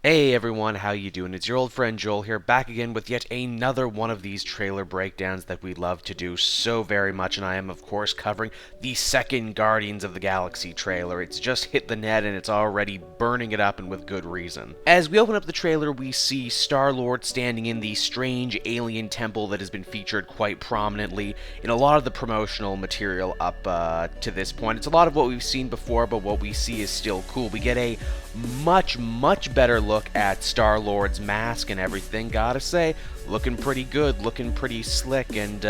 Hey everyone, how you doing? It's your old friend Joel here, back again with yet another one of these trailer breakdowns that we love to do so very much, and I am of course covering the second Guardians of the Galaxy trailer. It's just hit the net and it's already burning it up, and with good reason. As we open up the trailer, we see Star-Lord standing in the strange alien temple that has been featured quite prominently in a lot of the promotional material up to this point. It's a lot of what we've seen before, but what we see is still cool. We get a much better look at Star-Lord's mask and everything. Gotta say, looking pretty good, looking pretty slick, and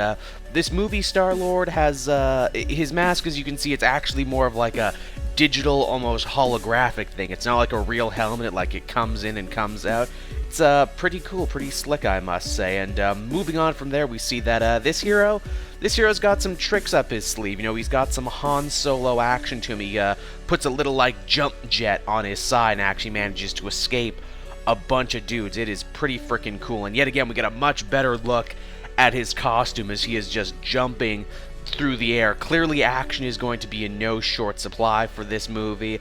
this movie Star-Lord has his mask, as you can see, it's actually more of like a digital, almost holographic thing. It's not like a real helmet, like it comes in and comes out. It's pretty cool, pretty slick, I must say. And moving on from there, we see that this hero's got some tricks up his sleeve. You know, he's got some Han Solo action to him. He puts a little, like, jump jet on his side and actually manages to escape a bunch of dudes. It is pretty freaking cool. And yet again, we get a much better look at his costume as he is just jumping through the air. Clearly, action is going to be in no short supply for this movie.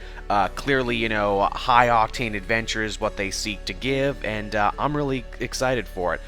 Clearly, you know, high-octane adventure is what they seek to give, and I'm really excited for it.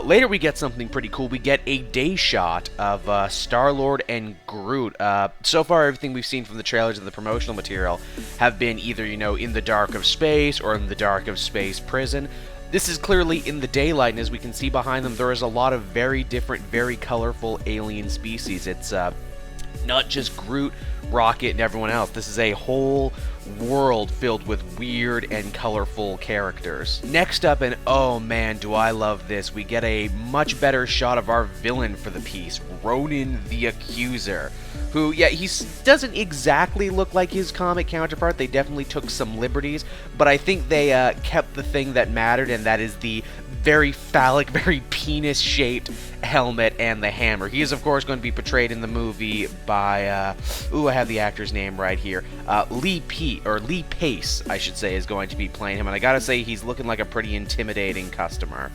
Later, we get something pretty cool. We get a day shot of Star-Lord and Groot. So far, everything we've seen from the trailers and the promotional material have been either, you know, in the dark of space or in the dark of space prison. This is clearly in the daylight, and as we can see behind them, there is a lot of very different, very colorful alien species. It's not just Groot, Rocket, and everyone else. This is a whole world filled with weird and colorful characters. Next up, and oh man, do I love this, we get a much better shot of our villain for the piece, Ronan the Accuser, who, yeah, he doesn't exactly look like his comic counterpart. They definitely took some liberties, but I think they kept the thing that mattered, and that is the very phallic, very penis-shaped helmet and the hammer. He is, of course, going to be portrayed in the movie by, I have the actor's name right here, Lee Pace, I should say, is going to be playing him, and I gotta say, he's looking like a pretty intimidating customer.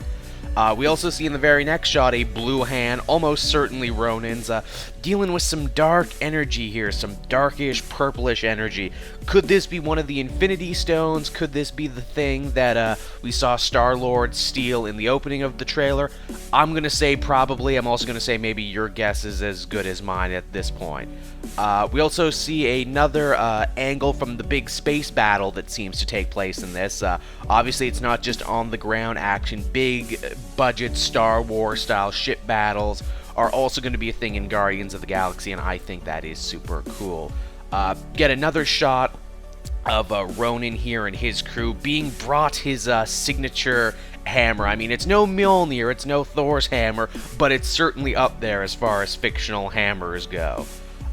We also see in the very next shot a blue hand, almost certainly Ronan's, dealing with some dark energy here, some darkish, purplish energy. Could this be one of the Infinity Stones? Could this be the thing that we saw Star-Lord steal in the opening of the trailer? I'm going to say probably. I'm also going to say maybe your guess is as good as mine at this point. We also see another angle from the big space battle that seems to take place in this. Obviously, it's not just on-the-ground action. Big budget Star Wars style ship battles are also going to be a thing in Guardians of the Galaxy, and I think that is super cool. Get another shot of Ronan here and his crew being brought his signature hammer. I mean, it's no Mjolnir, it's no Thor's hammer, but it's certainly up there as far as fictional hammers go.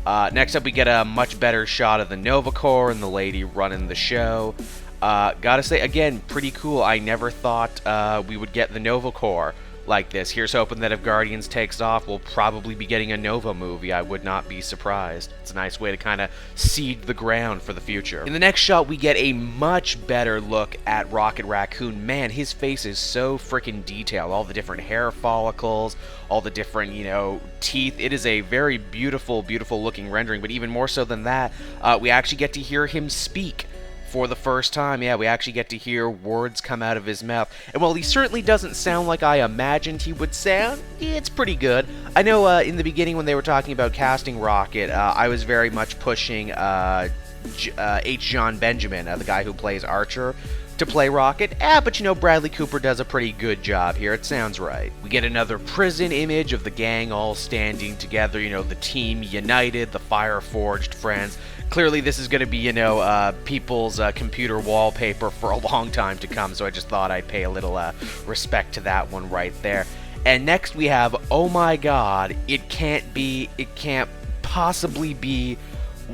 Next up, we get a much better shot of the Nova Corps and the lady running the show. Gotta say, again, pretty cool. I never thought we would get the Nova Corps like this. Here's hoping that if Guardians takes off, we'll probably be getting a Nova movie. I would not be surprised. It's a nice way to kind of seed the ground for the future. In the next shot, we get a much better look at Rocket Raccoon. Man, his face is so freaking detailed. All the different hair follicles, all the different, you know, teeth. It is a very beautiful, beautiful looking rendering, but even more so than that, we actually get to hear him speak for the first time. Yeah, we actually get to hear words come out of his mouth. And while he certainly doesn't sound like I imagined he would sound, it's pretty good. I know in the beginning when they were talking about casting Rocket, I was very much pushing H. John Benjamin, the guy who plays Archer, to play Rocket. But you know, Bradley Cooper does a pretty good job here. It sounds right. We get another prison image of the gang all standing together, you know, the team united, the fire-forged friends. Clearly, this is going to be, you know, people's computer wallpaper for a long time to come, so I just thought I'd pay a little respect to that one right there. And next we have, oh my god, it can't possibly be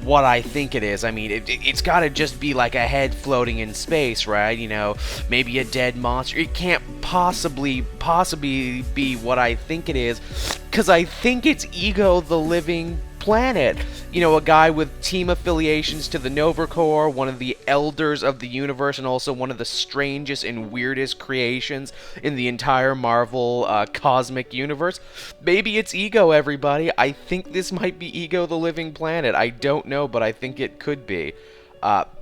what I think it is. I mean, it's got to just be like a head floating in space, right? You know, maybe a dead monster. It can't possibly be what I think it is, because I think it's Ego the Living Planet. You know, a guy with team affiliations to the Nova Corps, one of the elders of the universe, and also one of the strangest and weirdest creations in the entire Marvel cosmic universe. Maybe it's Ego, everybody. I think this might be Ego the Living Planet. I don't know, but I think it could be.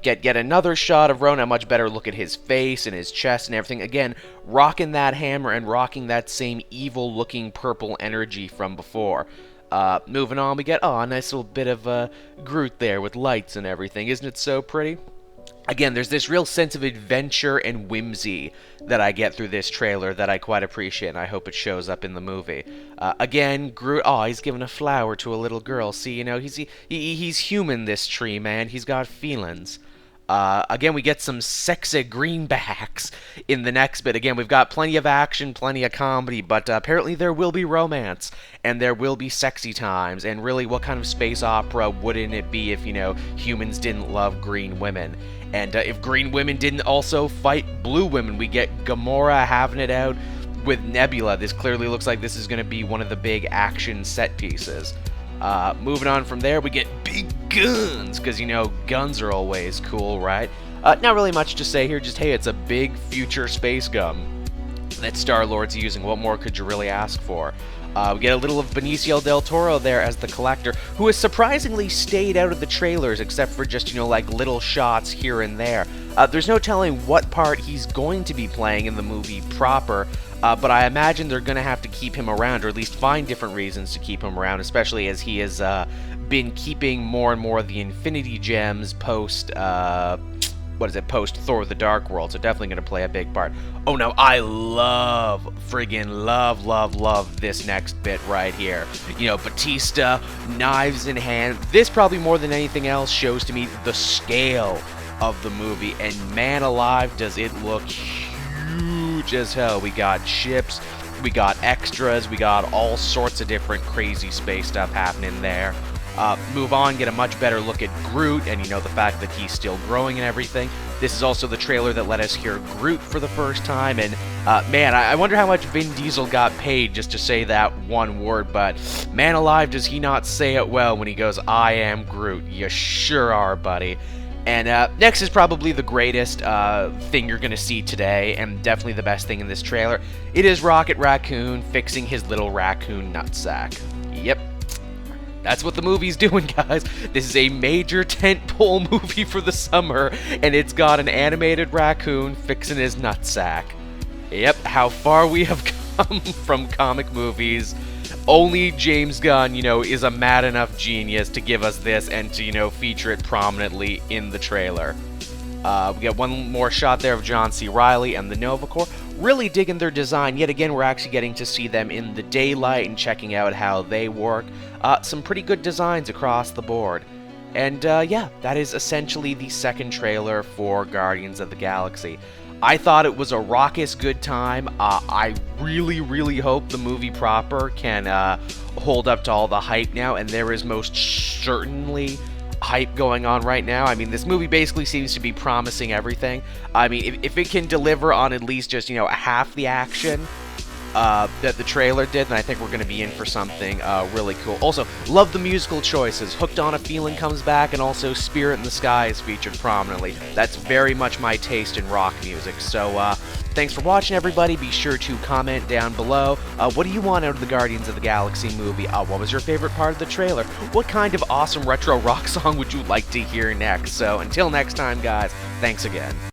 Get another shot of Ronan, a much better look at his face and his chest and everything. Again, rocking that hammer and rocking that same evil-looking purple energy from before. Moving on, we get, a nice little bit of Groot there with lights and everything. Isn't it so pretty? Again, there's this real sense of adventure and whimsy that I get through this trailer that I quite appreciate, and I hope it shows up in the movie. Again, Groot, he's giving a flower to a little girl. See, you know, he's human, this tree, man. He's got feelings. Again, we get some sexy greenbacks in the next bit. Again, we've got plenty of action, plenty of comedy, but apparently there will be romance, and there will be sexy times, and really, what kind of space opera wouldn't it be if, you know, humans didn't love green women? And if green women didn't also fight blue women, we get Gamora having it out with Nebula. This clearly looks like this is going to be one of the big action set pieces. Moving on from there, we get big guns, because, you know, guns are always cool, right? Not really much to say here, just, hey, it's a big future space gun that Star-Lord's using. What more could you really ask for? We get a little of Benicio del Toro there as the Collector, who has surprisingly stayed out of the trailers, except for just, you know, like little shots here and there. There's no telling what part he's going to be playing in the movie proper, but I imagine they're going to have to keep him around, or at least find different reasons to keep him around, especially as he has been keeping more and more of the Infinity Gems post Thor the Dark World, so definitely going to play a big part. Oh, now, I friggin' love this next bit right here. You know, Batista, knives in hand. This probably more than anything else shows to me the scale of the movie, and man alive, does it look huge as hell. We got ships, we got extras, we got all sorts of different crazy space stuff happening there. Move on, get a much better look at Groot, and, you know, the fact that he's still growing and everything. This is also the trailer that let us hear Groot for the first time, and, man, I wonder how much Vin Diesel got paid just to say that one word, but, man alive, does he not say it well when he goes, "I am Groot." You sure are, buddy. And next is probably the greatest thing you're going to see today, and definitely the best thing in this trailer. It is Rocket Raccoon fixing his little raccoon nutsack. Yep. That's what the movie's doing, guys. This is a major tentpole movie for the summer, and it's got an animated raccoon fixing his nutsack. Yep, how far we have come from comic movies. Only James Gunn, you know, is a mad enough genius to give us this and to, you know, feature it prominently in the trailer. We get one more shot there of John C. Reilly and the Nova Corps. Really digging their design. Yet again, we're actually getting to see them in the daylight and checking out how they work. Some pretty good designs across the board. And yeah, that is essentially the second trailer for Guardians of the Galaxy. I thought it was a raucous good time. I really hope the movie proper can hold up to all the hype now, and there is most certainly hype going on right now. I mean, this movie basically seems to be promising everything. I mean, if it can deliver on at least just, you know, half the action that the trailer did, then I think we're going to be in for something really cool. Also, love the musical choices. Hooked on a Feeling comes back, and also Spirit in the Sky is featured prominently. That's very much my taste in rock music. So, thanks for watching, everybody. Be sure to comment down below. What do you want out of the Guardians of the Galaxy movie? What was your favorite part of the trailer? What kind of awesome retro rock song would you like to hear next? So, until next time, guys, thanks again.